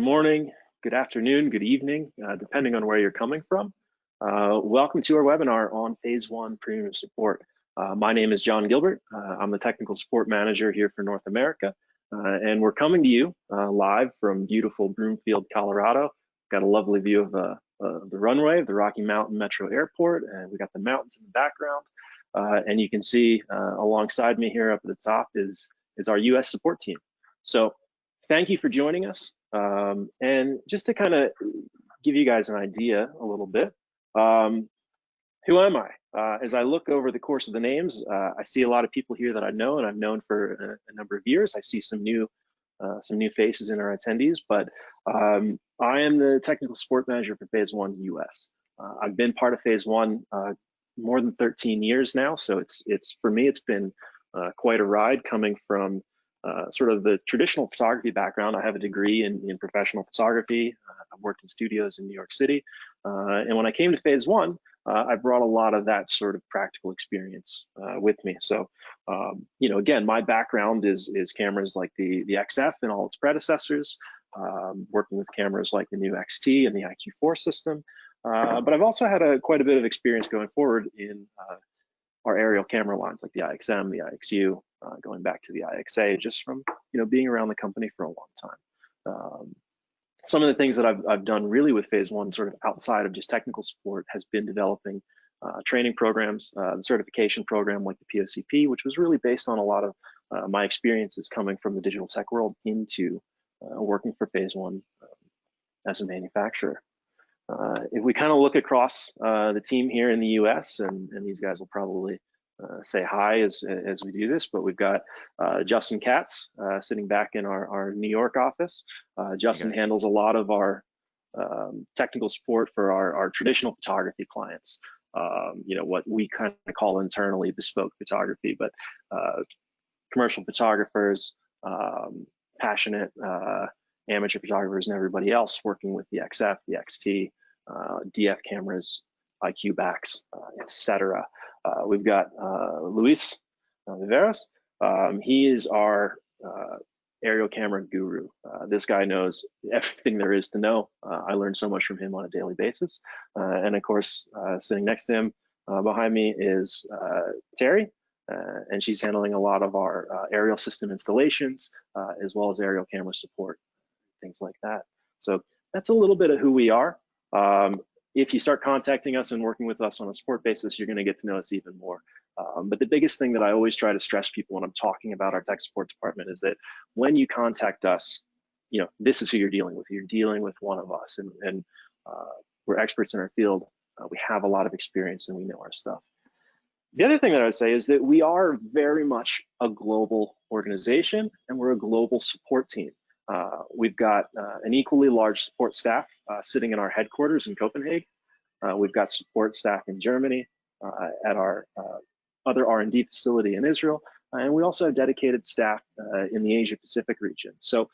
Morning, good afternoon, good evening, depending on where you're coming from. Welcome to our webinar on Phase 1 Premium Support. My name is John Gilbert. I'm the Technical Support Manager here for North America, and we're coming to you live from beautiful Broomfield, Colorado. Got a lovely view of the runway of the Rocky Mountain Metro Airport, and we got the mountains in the background. And you can see alongside me here up at the top is our US support team. So thank you for joining us. And just to kind of give you guys an idea a little bit, who am I? As I look over the course of the names, I see a lot of people here that I know and I've known for a number of years. I see some new faces in our attendees, but I am the Technical Support Manager for Phase 1 US. I've been part of Phase 1 more than 13 years now, so it's for me, it's been quite a ride coming from sort of the traditional photography background. I have a degree in professional photography. I've worked in studios in New York City. And when I came to Phase 1, I brought a lot of that sort of practical experience with me. So, you know, again, my background is cameras like the XF and all its predecessors, working with cameras like the new XT and the IQ4 system. But I've also had quite a bit of experience going forward in our aerial camera lines like the IXM, the IXU, going back to the IXA, just from being around the company for a long time. Some of the things that I've done really with Phase 1, sort of outside of just technical support, has been developing training programs, the certification program like the POCP, which was really based on a lot of my experiences coming from the digital tech world into working for Phase 1 as a manufacturer. If we kind of look across the team here in the US, and these guys will probably say hi as we do this, but we've got Justin Katz sitting back in our New York office. Justin handles a lot of our technical support for our traditional photography clients. What we kind of call internally bespoke photography, but commercial photographers, passionate amateur photographers, and everybody else working with the XF, the XT, DF cameras, IQ backs, etc. We've got Luis Viveros. He is our aerial camera guru. This guy knows everything there is to know. I learn so much from him on a daily basis. And of course, sitting next to him behind me is Terry, and she's handling a lot of our aerial system installations, as well as aerial camera support, things like that. So that's a little bit of who we are. If you start contacting us and working with us on a support basis, you're going to get to know us even more. But the biggest thing that I always try to stress people when I'm talking about our tech support department is that when you contact us, this is who you're dealing with. You're dealing with one of us, and we're experts in our field. We have a lot of experience and we know our stuff. The other thing that I would say is that we are very much a global organization, and we're a global support team. We've got an equally large support staff sitting in our headquarters in Copenhagen. We've got support staff in Germany, at our other R&D facility in Israel, and we also have dedicated staff in the Asia Pacific region. So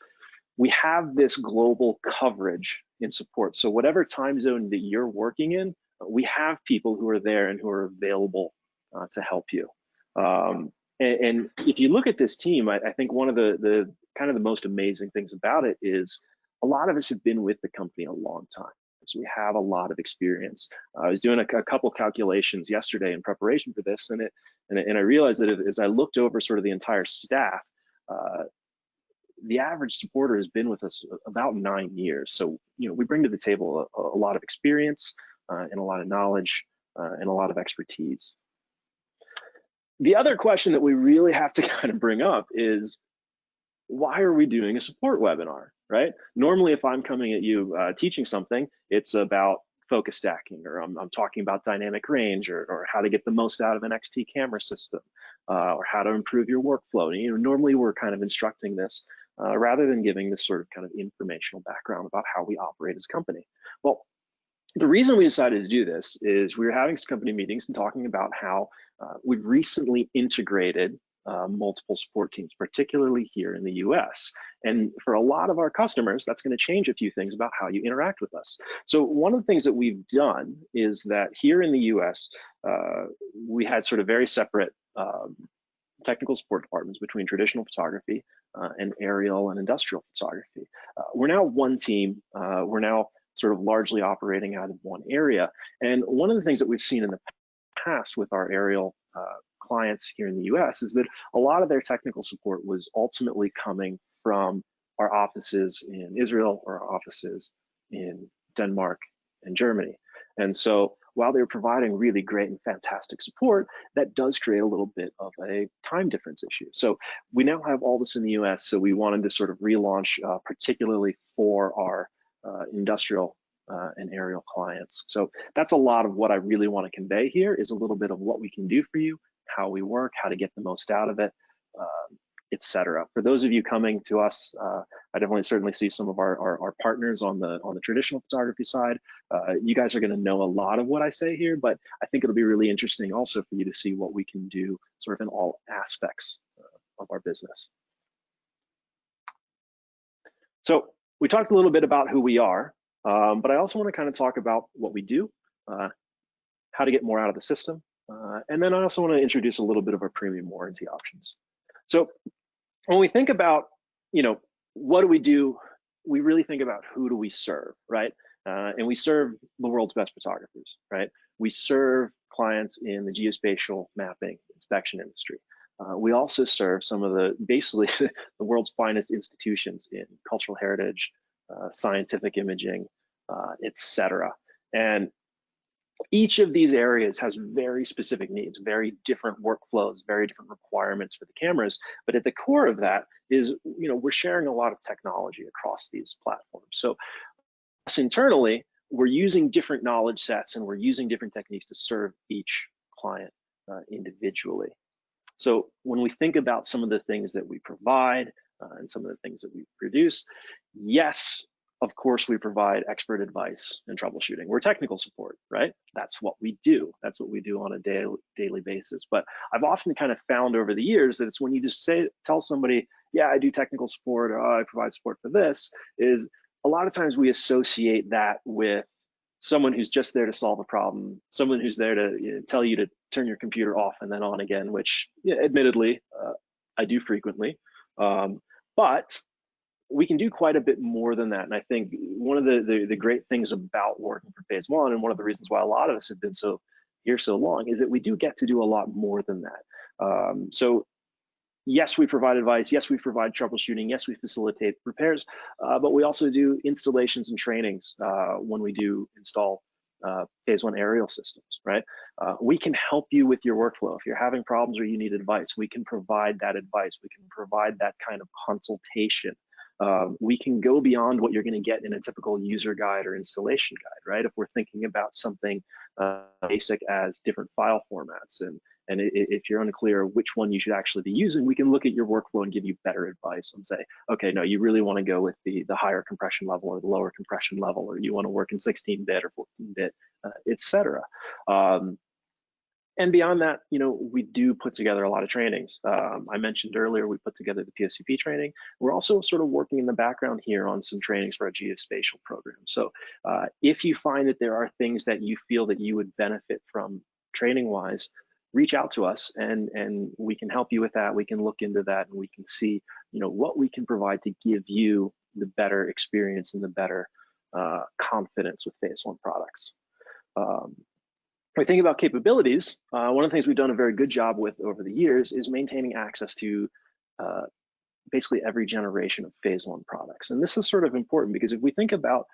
we have this global coverage in support. So whatever time zone that you're working in, we have people who are there and who are available to help you. And if you look at this team, I think one of the kind of the most amazing things about it is a lot of us have been with the company a long time. So we have a lot of experience. I was doing a couple calculations yesterday in preparation for this, and I realized that as I looked over sort of the entire staff, the average supporter has been with us about 9 years. So we bring to the table a lot of experience and a lot of knowledge and a lot of expertise. The other question that we really have to kind of bring up is, why are we doing a support webinar, right? Normally, if I'm coming at you teaching something, it's about focus stacking, or I'm talking about dynamic range, or how to get the most out of an XT camera system, or how to improve your workflow. And, normally we're kind of instructing this rather than giving this sort of kind of informational background about how we operate as a company. Well, the reason we decided to do this is we were having some company meetings and talking about how we've recently integrated multiple support teams, particularly here in the US. And for a lot of our customers, that's going to change a few things about how you interact with us. So one of the things that we've done is that here in the US, we had sort of very separate technical support departments between traditional photography and aerial and industrial photography. We're now one team. We're now sort of largely operating out of one area. And one of the things that we've seen in the past with our aerial clients here in the US is that a lot of their technical support was ultimately coming from our offices in Israel or our offices in Denmark and Germany. And so while they're providing really great and fantastic support, that does create a little bit of a time difference issue. So we now have all this in the US, so we wanted to sort of relaunch particularly for our industrial and aerial clients. So that's a lot of what I really want to convey here, is a little bit of what we can do for you, how we work, how to get the most out of it, etc. For those of you coming to us, I definitely certainly see some of our partners on the traditional photography side. You guys are going to know a lot of what I say here, but I think it'll be really interesting also for you to see what we can do sort of in all aspects of our business. So we talked a little bit about who we are, but I also want to kind of talk about what we do, how to get more out of the system, and then I also want to introduce a little bit of our premium warranty options. So when we think about, what do, we really think about who do we serve, right? And we serve the world's best photographers, right? We serve clients in the geospatial mapping inspection industry. We also serve some of basically the world's finest institutions in cultural heritage, scientific imaging, etc. And each of these areas has very specific needs, very different workflows, very different requirements for the cameras. But at the core of that is, we're sharing a lot of technology across these platforms. So us internally, we're using different knowledge sets and we're using different techniques to serve each client individually. So when we think about some of the things that we provide and some of the things that we produce, yes, of course, we provide expert advice and troubleshooting. We're technical support, right? That's what we do. That's what we do on a daily basis. But I've often kind of found over the years that it's when you just tell somebody, yeah, I do technical support, or I provide support for this, is a lot of times we associate that with someone who's just there to solve a problem, someone who's there to tell you to turn your computer off and then on again, which admittedly, I do frequently. But we can do quite a bit more than that. And I think one of the great things about working for Phase One, and one of the reasons why a lot of us have been here so long, is that we do get to do a lot more than that. So yes, we provide advice. Yes, we provide troubleshooting. Yes, we facilitate repairs, but we also do installations and trainings when we do install Phase One aerial systems, right? We can help you with your workflow. If you're having problems or you need advice, we can provide that advice. We can provide that kind of consultation. We can go beyond what you're going to get in a typical user guide or installation guide, right? If we're thinking about something basic as different file formats, and if you're unclear which one you should actually be using, we can look at your workflow and give you better advice and say, okay, no, you really want to go with the higher compression level or the lower compression level, or you want to work in 16-bit or 14-bit, etc. And beyond that, we do put together a lot of trainings. I mentioned earlier, we put together the PSCP training. We're also sort of working in the background here on some trainings for our geospatial program. So if you find that there are things that you feel that you would benefit from training-wise, reach out to us and we can help you with that. We can look into that and we can see, what we can provide to give you the better experience and the better confidence with Phase One products. When we think about capabilities, one of the things we've done a very good job with over the years is maintaining access to basically every generation of Phase One products. And this is sort of important because if we think about,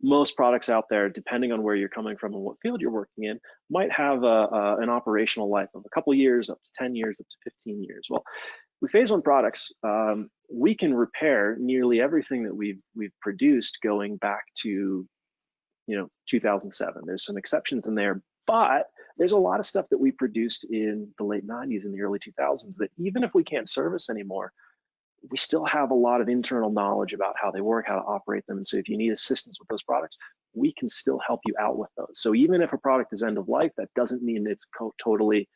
most products out there, depending on where you're coming from and what field you're working in, might have an operational life of a couple of years, up to 10 years, up to 15 years. Well, with Phase One products, we can repair nearly everything that we've produced going back to 2007. There's some exceptions in there, but there's a lot of stuff that we produced in the late 90s and the early 2000s that even if we can't service anymore, we still have a lot of internal knowledge about how they work, how to operate them. And so if you need assistance with those products, we can still help you out with those. So even if a product is end of life, that doesn't mean it's totally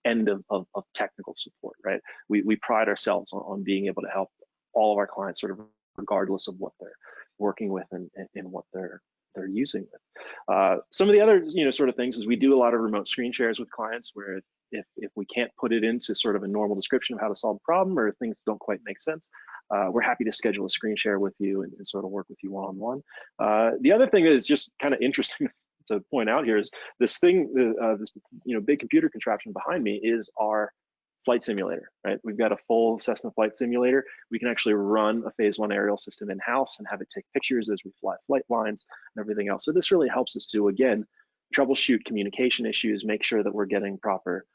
end of technical support, right? We pride ourselves on being able to help all of our clients sort of regardless of what they're working with and what they're using it. Some of the other sort of things is we do a lot of remote screen shares with clients where if we can't put it into sort of a normal description of how to solve the problem, or things don't quite make sense, we're happy to schedule a screen share with you and sort of work with you one-on-one. The other thing that is just kind of interesting to point out here is this thing, this big computer contraption behind me is our flight simulator, right? We've got a full Cessna flight simulator. We can actually run a phase one aerial system in-house and have it take pictures as we fly flight lines and everything else. So this really helps us to, again, troubleshoot communication issues, make sure that we're getting proper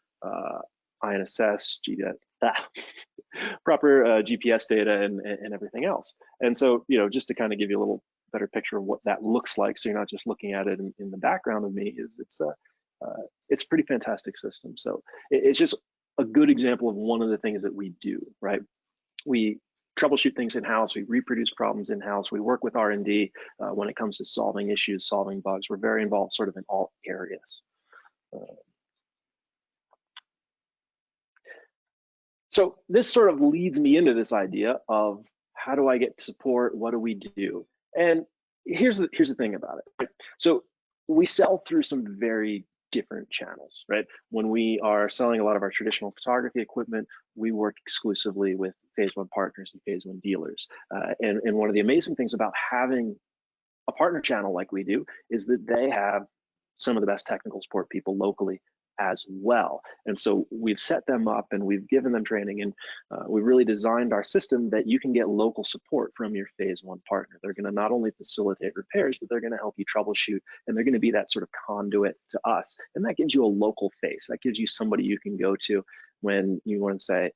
INSS, proper GPS data and everything else. And so, just to kind of give you a little better picture of what that looks like, so you're not just looking at it in the background of me, it's a pretty fantastic system. So it's just a good example of one of the things that we do, right? We troubleshoot things in-house, we reproduce problems in-house, we work with R&D when it comes to solving issues, solving bugs. We're very involved sort of in all areas. So this sort of leads me into this idea of how do I get support? What do we do? And here's the thing about it. Right? So we sell through some very different channels, right? When we are selling a lot of our traditional photography equipment, we work exclusively with phase one partners and phase one dealers. And one of the amazing things about having a partner channel like we do is that they have some of the best technical support people locally as well. And so we've set them up and we've given them training, and we really designed our system that you can get local support from your phase one partner. They're going to not only facilitate repairs, but they're going to help you troubleshoot, and they're going to be that sort of conduit to us. And that gives you a local face. That gives you somebody you can go to when you want to say,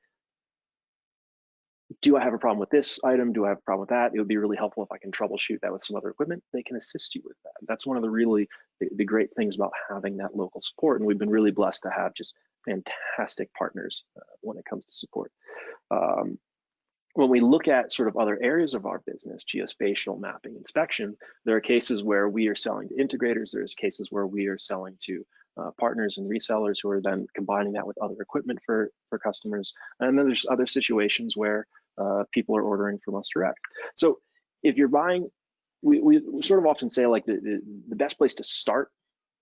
do I have a problem with this item? Do I have a problem with that? It would be really helpful if I can troubleshoot that with some other equipment. They can assist you with that. That's one of the great things about having that local support. And we've been really blessed to have just fantastic partners when it comes to support. When we look at sort of other areas of our business, geospatial mapping, inspection, there are cases where we are selling to integrators. There's cases where we are selling to partners and resellers who are then combining that with other equipment for customers. And then there's other situations where people are ordering from us direct. So if you're buying, we sort of often say like the best place to start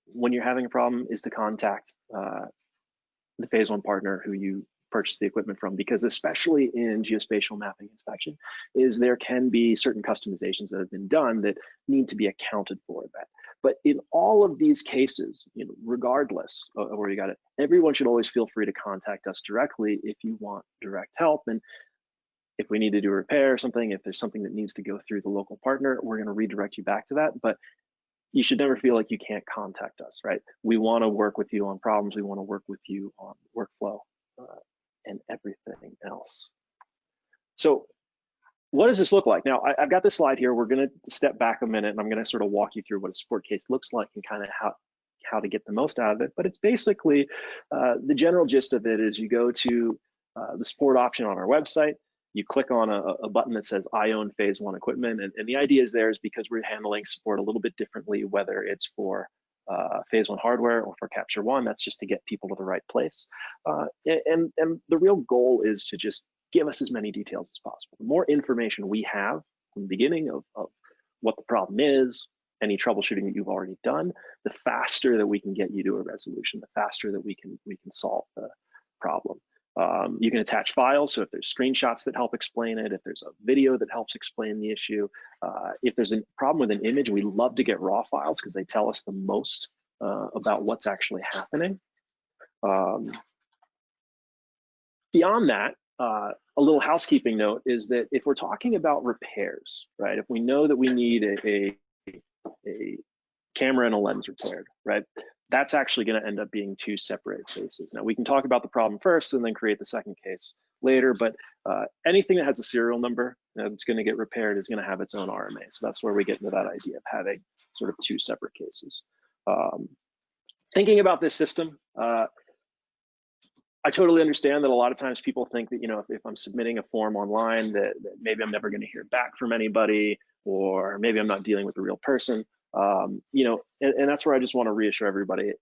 when you're having a problem is to contact the phase one partner who you purchase the equipment from, because especially in geospatial mapping inspection, there can be certain customizations that have been done that need to be accounted for that. But in all of these cases, regardless of where you got it, everyone should always feel free to contact us directly if you want direct help. And if we need to do a repair or something, if there's something that needs to go through the local partner, we're going to redirect you back to that. But you should never feel like you can't contact us, right? We want to work with you on problems. We want to work with you on workflow and everything else. So what does this look like? Now, I've got this slide here. We're going to step back a minute, and I'm going to sort of walk you through what a support case looks like and kind of how to get the most out of it. But it's basically, the general gist of it is you go to the support option on our website. You click on a button that says I own phase one equipment. And the idea is because we're handling support a little bit differently, whether it's for phase one hardware or for Capture One. That's just to get people to the right place. And the real goal is to just give us as many details as possible. The more information we have from the beginning of what the problem is, any troubleshooting that you've already done, the faster that we can get you to a resolution, the faster that we can solve the problem. You can attach files, so if there's screenshots that help explain it, if there's a video that helps explain the issue, if there's a problem with an image, we love to get raw files because they tell us the most about what's actually happening. Beyond that, a little housekeeping note is that if we're talking about repairs, right, if we know that we need a camera and a lens repaired, right, that's actually going to end up being two separate cases. Now, we can talk about the problem first and then create the second case later, but anything that has a serial number that's going to get repaired is going to have its own RMA. So that's where we get into that idea of having sort of two separate cases. Thinking about this system, I totally understand that a lot of times people think that, if I'm submitting a form online that maybe I'm never going to hear back from anybody, or maybe I'm not dealing with a real person. And that's where I just want to reassure everybody,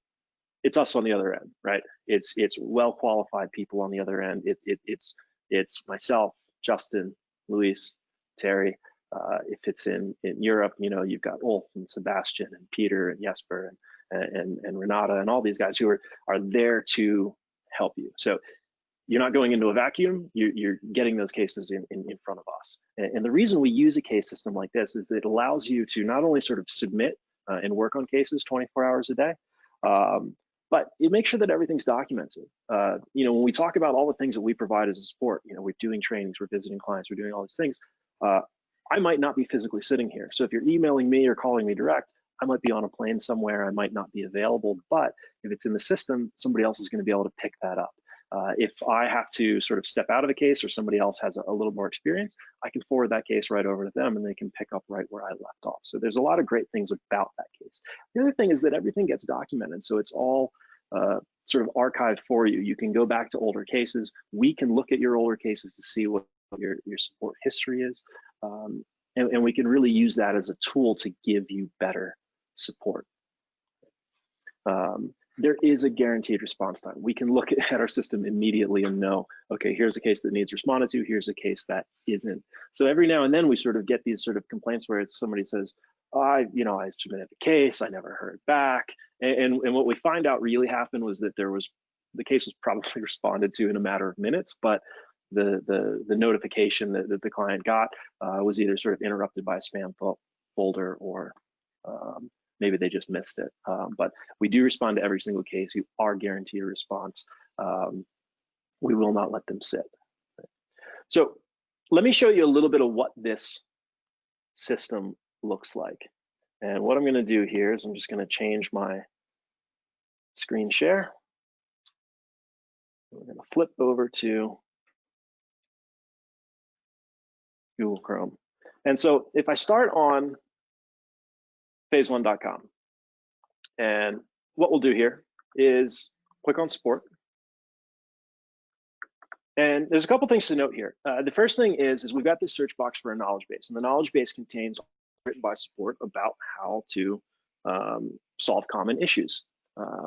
it's us on the other end, right? It's well-qualified people on the other end. It's myself, Justin, Luis, Terry. If it's in Europe, you've got Ulf and Sebastian and Peter and Jesper and Renata and all these guys who are there to help you. So you're not going into a vacuum, you're getting those cases in front of us. And the reason we use a case system like this is that it allows you to not only sort of submit and work on cases 24 hours a day, but it makes sure that everything's documented. When we talk about all the things that we provide as a sport, we're doing trainings, we're visiting clients, we're doing all these things. I might not be physically sitting here. So if you're emailing me or calling me direct, I might be on a plane somewhere, I might not be available, but if it's in the system, somebody else is going to be able to pick that up. If I have to sort of step out of a case or somebody else has a little more experience, I can forward that case right over to them and they can pick up right where I left off. So there's a lot of great things about that case. The other thing is that everything gets documented. So it's all sort of archived for you. You can go back to older cases. We can look at your older cases to see what your support history is. And we can really use that as a tool to give you better support. There is a guaranteed response time. We can look at our system immediately and know, okay, here's a case that needs responded to, here's a case that isn't. So every now and then we sort of get these sort of complaints where it's somebody says, oh, I submitted the case, I never heard back. And what we find out really happened was that the case was probably responded to in a matter of minutes, but the notification that the client got was either sort of interrupted by a spam folder or maybe they just missed it. But we do respond to every single case. You are guaranteed a response. We will not let them sit. So let me show you a little bit of what this system looks like. And what I'm going to do here is I'm just going to change my screen share. We're going to flip over to Google Chrome. And so if I start on phase1.com, and what we'll do here is click on support. And there's a couple things to note here. The first thing is we've got this search box for a knowledge base, and the knowledge base contains written by support about how to solve common issues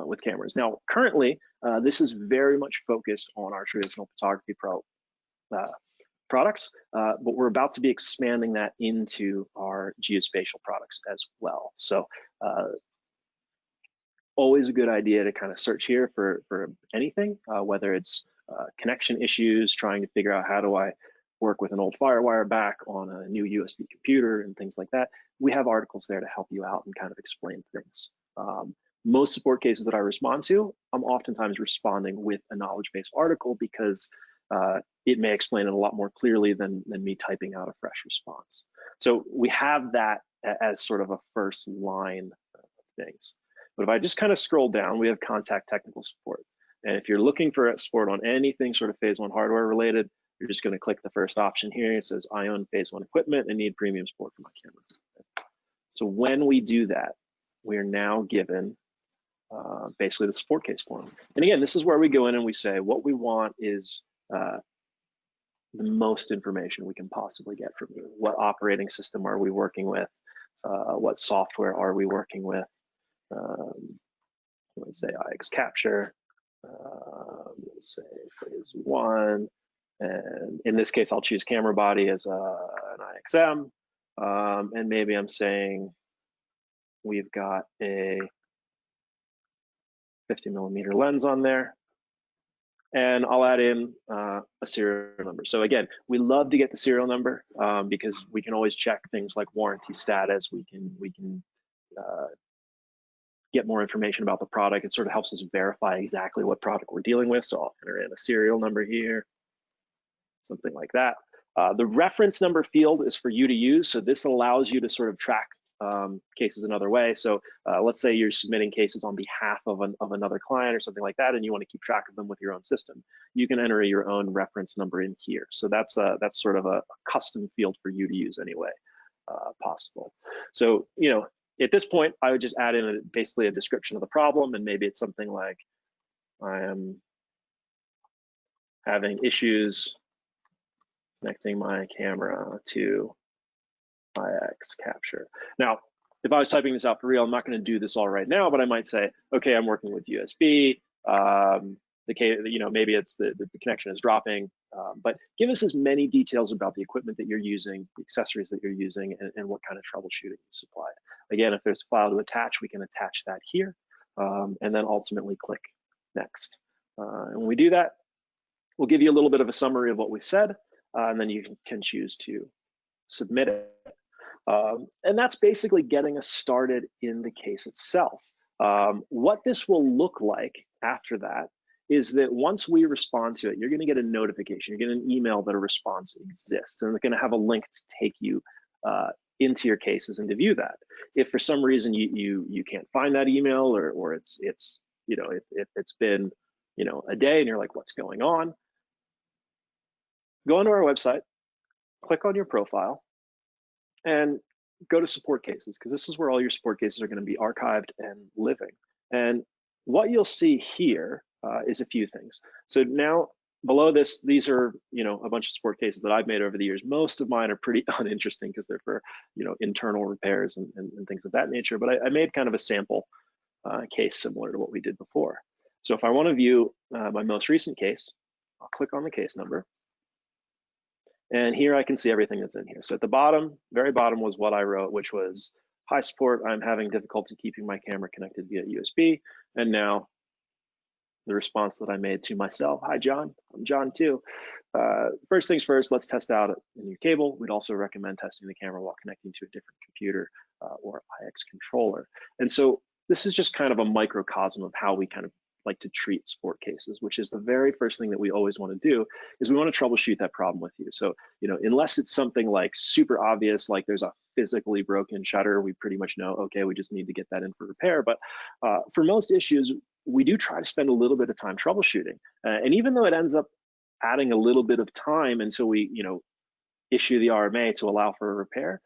with cameras. Now, currently, this is very much focused on our traditional photography products, but we're about to be expanding that into our geospatial products as well. So always a good idea to kind of search here for anything, whether it's connection issues, trying to figure out how do I work with an old FireWire back on a new USB computer and things like that. We have articles there to help you out and kind of explain things. Most support cases that I respond to, I'm oftentimes responding with a knowledge-based article because it may explain it a lot more clearly than me typing out a fresh response. So we have that as sort of a first line of things. But if I just kind of scroll down, we have contact technical support. And if you're looking for support on anything sort of phase one hardware related, you're just going to click the first option here. It says, I own phase one equipment and need premium support for my camera. So when we do that, we are now given basically the support case form. And again, this is where we go in and we say what we want is the most information we can possibly get from you. What operating system are we working with? What software are we working with? Let's say IX capture. Let's say phase one. And in this case, I'll choose camera body as an IXM. And maybe I'm saying we've got a 50mm lens on there. And I'll add in a serial number. So again, we love to get the serial number because we can always check things like warranty status. We can get more information about the product. It sort of helps us verify exactly what product we're dealing with. So I'll enter in a serial number here, something like that. The reference number field is for you to use. So this allows you to sort of track cases another way. So let's say you're submitting cases on behalf of another client or something like that, and you want to keep track of them with your own system. You can enter your own reference number in here. So that's sort of a custom field for you to use anyway, possible. So at this point, I would just add in basically a description of the problem, and maybe it's something like I am having issues connecting my camera to IX capture. Now, if I was typing this out for real, I'm not going to do this all right now, but I might say, okay, I'm working with USB. Maybe it's the connection is dropping, but give us as many details about the equipment that you're using, the accessories that you're using, and what kind of troubleshooting you supply. Again, if there's a file to attach, we can attach that here, and then ultimately click next. And when we do that, we'll give you a little bit of a summary of what we said, and then you can choose to submit it. And that's basically getting us started in the case itself. What this will look like after that is that once we respond to it, you're going to get a notification. You're getting an email that a response exists, and they're going to have a link to take you into your cases and to view that. If for some reason you can't find that email, or it's you know, if it's been, you know, a day and you're like, what's going on? Go onto our website, click on your profile, and go to support cases, because this is where all your support cases are going to be archived and living. And what you'll see here is a few things. So now below this, these are, you know, a bunch of support cases that I've made over the years. Most of mine are pretty uninteresting because they're for, you know, internal repairs and things of that nature. But I made kind of a sample case similar to what we did before. So if I want to view my most recent case, I'll click on the case number. And here I can see everything that's in here. So at the bottom, very bottom, was what I wrote, which was, hi support, I'm having difficulty keeping my camera connected via USB. And now the response that I made to myself, hi John, I'm John too. First things first, let's test out a new cable. We'd also recommend testing the camera while connecting to a different computer or IX controller. And so this is just kind of a microcosm of how we kind of like to treat support cases, which is the very first thing that we always want to do, is we want to troubleshoot that problem with you. So, you know, unless it's something like super obvious, like there's a physically broken shutter, we pretty much know, okay, we just need to get that in for repair. But for most issues, we do try to spend a little bit of time troubleshooting. And even though it ends up adding a little bit of time until we, you know, issue the RMA to allow for a repair,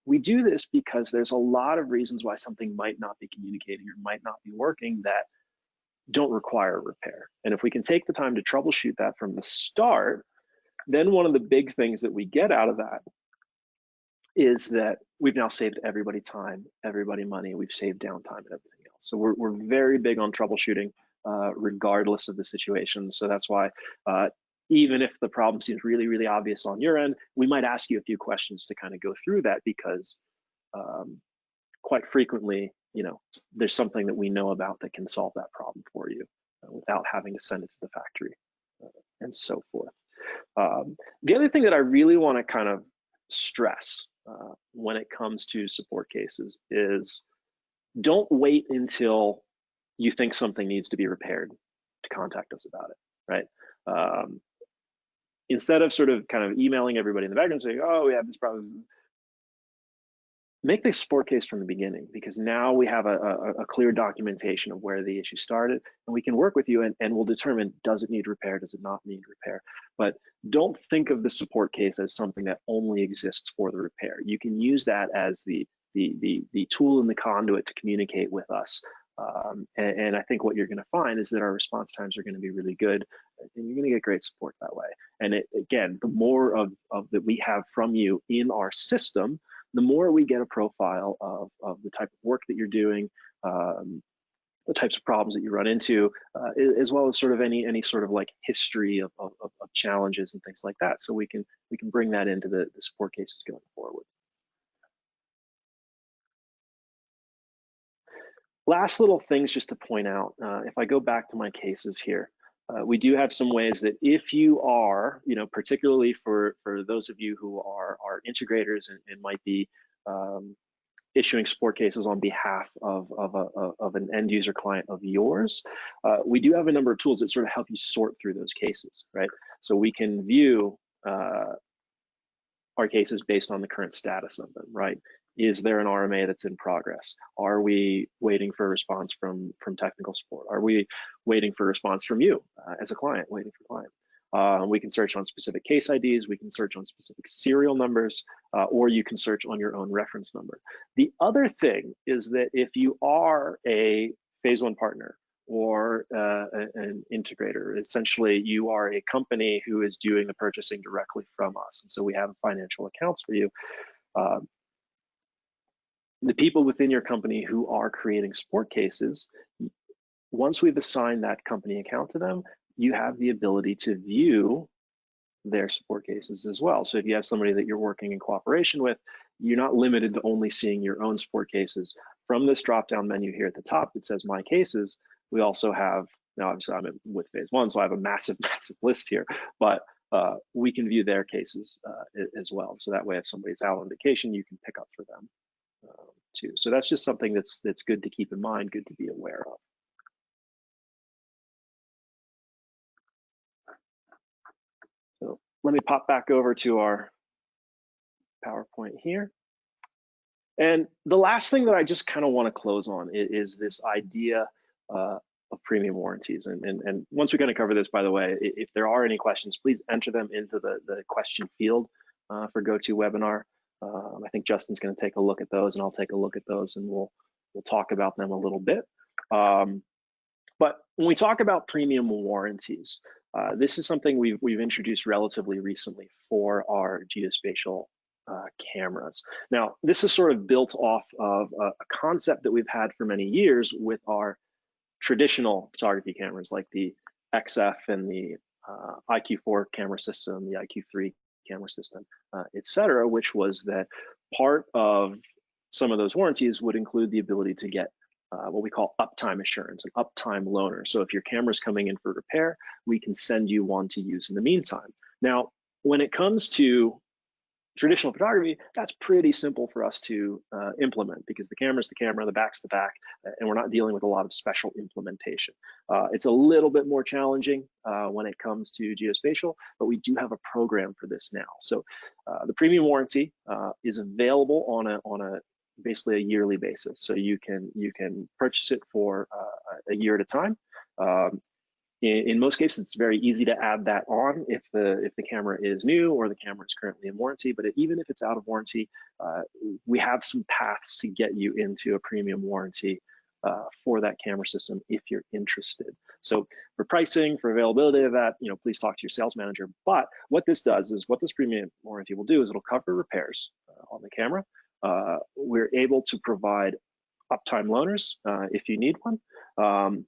we do this because there's a lot of reasons why something might not be communicating or might not be working that don't require repair. And if we can take the time to troubleshoot that from the start, then one of the big things that we get out of that is that we've now saved everybody time, everybody money, we've saved downtime and everything else. So we're very big on troubleshooting regardless of the situation. So that's why even if the problem seems really, really obvious on your end, we might ask you a few questions to kind of go through that, because quite frequently, you know, there's something that we know about that can solve that problem for you without having to send it to the factory and so forth. The other thing that I really want to kind of stress when it comes to support cases is, don't wait until you think something needs to be repaired to contact us about it, right? Instead of sort of kind of emailing everybody in the background saying, oh, we have this problem, make the support case from the beginning, because now we have a clear documentation of where the issue started, and we can work with you and we'll determine, does it need repair, does it not need repair? But don't think of the support case as something that only exists for the repair. You can use that as the tool and the conduit to communicate with us. And I think what you're going to find is that our response times are going to be really good, and you're going to get great support that way. And again, the more of that we have from you in our system, the more we get a profile of the type of work that you're doing, the types of problems that you run into, as well as sort of any sort of like history of challenges and things like that. So we can bring that into the support cases going forward. Last little things just to point out, if I go back to my cases here, we do have some ways that if you are, you know, particularly for those of you who are integrators and might be issuing support cases on behalf of an end user client of yours, we do have a number of tools that sort of help you sort through those cases, right? So we can view our cases based on the current status of them, right? Is there an RMA that's in progress? Are we waiting for a response from technical support? Are we waiting for a response from you as a client, waiting for client? We can search on specific case IDs, we can search on specific serial numbers, or you can search on your own reference number. The other thing is that if you are a phase one partner or an integrator, essentially you are a company who is doing the purchasing directly from us, and so we have financial accounts for you. The people within your company who are creating support cases, once we've assigned that company account to them, you have the ability to view their support cases as well. So if you have somebody that you're working in cooperation with, you're not limited to only seeing your own support cases. From this drop-down menu here at the top that says My Cases, we also have Now, obviously, I'm with phase one, so I have a massive, massive list here, but we can view their cases as well. So that way, if somebody's out on vacation, you can pick up for them too. So that's just something that's good to keep in mind, good to be aware of. So let me pop back over to our PowerPoint here. And the last thing that I just kind of want to close on is this idea of premium warranties. And once we kind of cover this, by the way, if there are any questions, please enter them into the question field for GoToWebinar. I think Justin's going to take a look at those, and I'll take a look at those, and we'll talk about them a little bit. But when we talk about premium warranties, this is something we've introduced relatively recently for our geospatial cameras. Now, this is sort of built off of a concept that we've had for many years with our traditional photography cameras, like the XF and the IQ4 camera system, the IQ3 camera system, etc., which was that part of some of those warranties would include the ability to get what we call uptime assurance, an uptime loaner. So if your camera's coming in for repair, we can send you one to use in the meantime. Now, when it comes to traditional photography, that's pretty simple for us to implement, because the camera's the camera, the back's the back, and we're not dealing with a lot of special implementation. It's a little bit more challenging when it comes to geospatial, but we do have a program for this now. So the premium warranty is available on a basically a yearly basis. So you can purchase it for a year at a time. In most cases, it's very easy to add that on if the camera is new or the camera is currently in warranty. But even if it's out of warranty, we have some paths to get you into a premium warranty for that camera system if you're interested. So for pricing, for availability of that, please talk to your sales manager. But what this does is, what this premium warranty will do is it'll cover repairs on the camera. We're able to provide uptime loaners if you need one.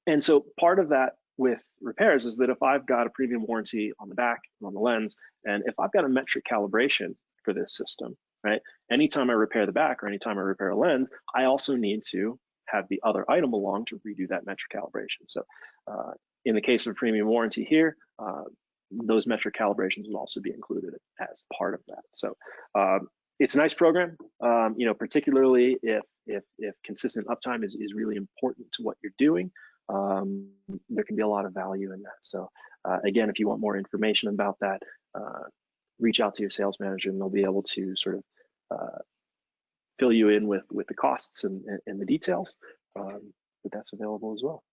And so part of that with repairs is that if I've got a premium warranty on the back and on the lens, and if I've got a metric calibration for this system, right? Anytime I repair the back or anytime I repair a lens, I also need to have the other item along to redo that metric calibration. So in the case of a premium warranty here, those metric calibrations will also be included as part of that. So it's a nice program, particularly if consistent uptime is really important to what you're doing. There can be a lot of value in that. So again, if you want more information about that, reach out to your sales manager, and they'll be able to sort of fill you in with the costs and the details, but that's available as well.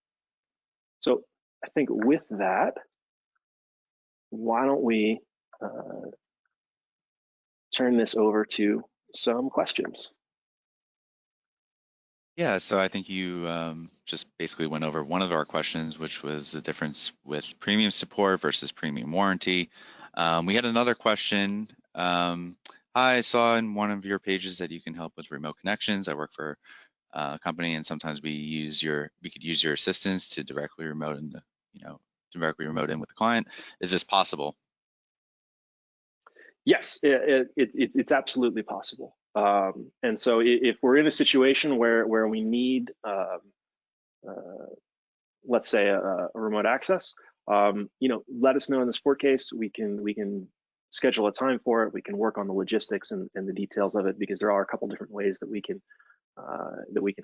So I think with that, why don't we turn this over to some questions. Yeah, so I think you just basically went over one of our questions, which was the difference with premium support versus premium warranty. We had another question. I saw in one of your pages that you can help with remote connections. I work for a company, and sometimes we could use your assistance to directly remote in with the client. Is this possible? Yes, it's absolutely possible. And so if we're in a situation where we need, let's say, a remote access, let us know in the support case. We can schedule a time for it. We can work on the logistics and the details of it, because there are a couple different ways that we can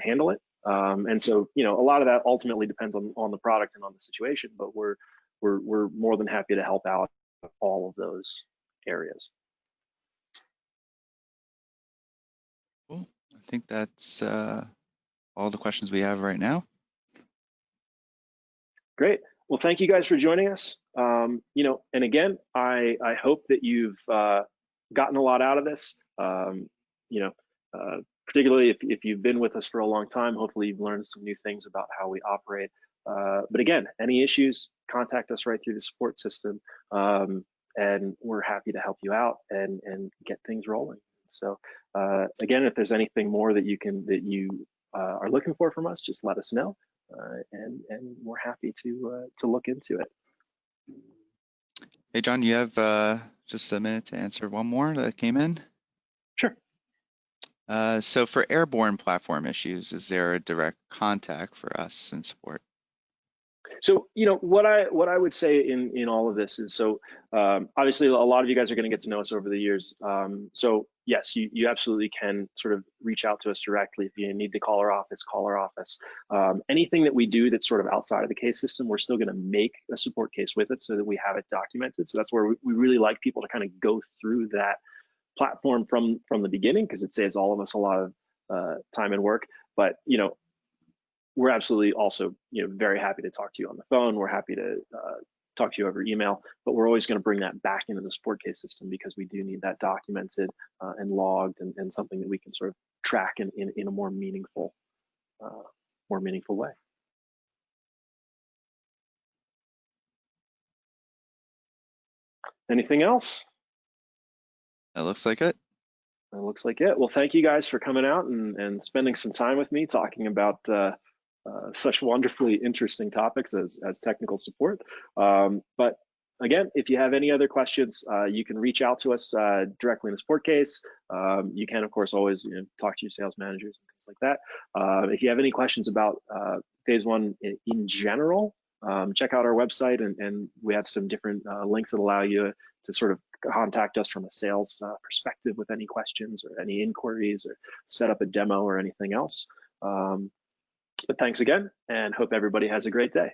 handle it. And so, a lot of that ultimately depends on the product and on the situation. But we're more than happy to help out all of those areas. Cool. I think that's all the questions we have right now. Great. Well, thank you guys for joining us. And again, I hope that you've gotten a lot out of this. Particularly if you've been with us for a long time, hopefully you've learned some new things about how we operate. But again, any issues, contact us right through the support system, and we're happy to help you out and get things rolling. So again, if there's anything more that you are looking for from us, just let us know, and we're happy to look into it. Hey, John, you have just a minute to answer one more that came in? Sure. So for airborne platform issues, is there a direct contact for us in support? So, what I would say in all of this is, so obviously a lot of you guys are going to get to know us over the years. So yes, you absolutely can sort of reach out to us directly. If you need to call our office, call our office. Anything that we do that's sort of outside of the case system, we're still going to make a support case with it so that we have it documented. So that's where we really like people to kind of go through that platform from the beginning, because it saves all of us a lot of time and work. But we're absolutely also very happy to talk to you on the phone. We're happy to talk to you over email, but we're always going to bring that back into the support case system, because we do need that documented and logged, and something that we can sort of track in a more meaningful way. Anything else? That looks like it. That looks like it. Well, thank you guys for coming out and spending some time with me talking about such wonderfully interesting topics as technical support. But again, if you have any other questions, you can reach out to us directly in the support case. You can, of course, always talk to your sales managers and things like that. If you have any questions about phase one in general, check out our website, and we have some different links that allow you to sort of contact us from a sales perspective with any questions or any inquiries, or set up a demo or anything else. But thanks again, and hope everybody has a great day.